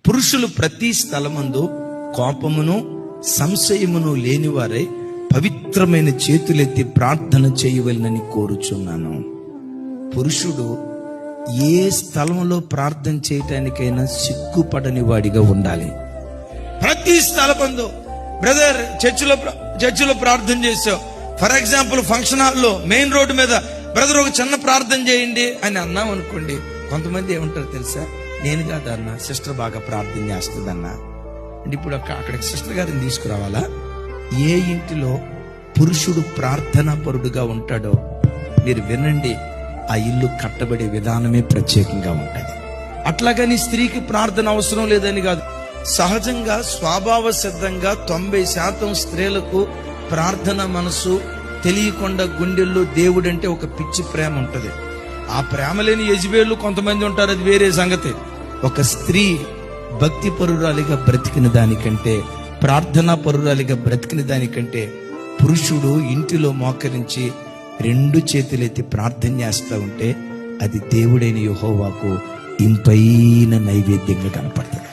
పురుషులు ప్రతి స్థలమందు కోపమును సంశయమును లేనివారై పవిత్రమైన చేతులెత్తి ప్రార్థన చేయవలనని కోరుచున్నాను. పురుషుడు ఏ స్థలంలో ప్రార్థన చేయటానికైనా సిగ్గుపడని వాడిగా ఉండాలి. ప్రతి స్థలమందు బ్రదర్ చర్చిలో ప్రార్థన చేసావు, ఫర్ ఎగ్జాంపుల్ ఫంక్షన్ హాల్లో మెయిన్ రోడ్డు మీద బ్రదర్ ఒక చిన్న ప్రార్థన చేయండి అని అన్నాం అనుకోండి, కొంతమంది ఏమంటారు తెలుసా, నేను కాదన్నా సిస్టర్ బాగా ప్రార్థన చేస్తుందన్నా అంటే ఇప్పుడు అక్కడికి సిస్టర్ గారిని తీసుకురావాలా? ఏ ఇంటిలో పురుషుడు ప్రార్థనా పరుడుగా ఉంటాడో మీరు వినండి, ఆ ఇల్లు కట్టబడే విధానమే ప్రత్యేకంగా ఉంటుంది. అట్లాగని స్త్రీకి ప్రార్థన అవసరం లేదని కాదు. సహజంగా స్వభావ సిద్ధంగా 90% స్త్రీలకు ప్రార్థన మనసు తెలియకుండా గుండెల్లో దేవుడంటే ఒక పిచ్చి ప్రేమ ఉంటది. ఆ ప్రేమ లేని యజబేళ్లు కొంతమంది ఉంటారు, అది వేరే సంగతి. ఒక స్త్రీ భక్తి పరురాలిగా బ్రతికిన దానికంటే, ప్రార్థనా పరురాలిగా బ్రతికిన దానికంటే పురుషుడు ఇంటిలో మోకరించి 2 చేతులెత్తి ప్రార్థన చేస్తూ ఉంటే అది దేవుడైన యెహోవాకు ఇంపైన నైవేద్యంగా కనపడుతుంది.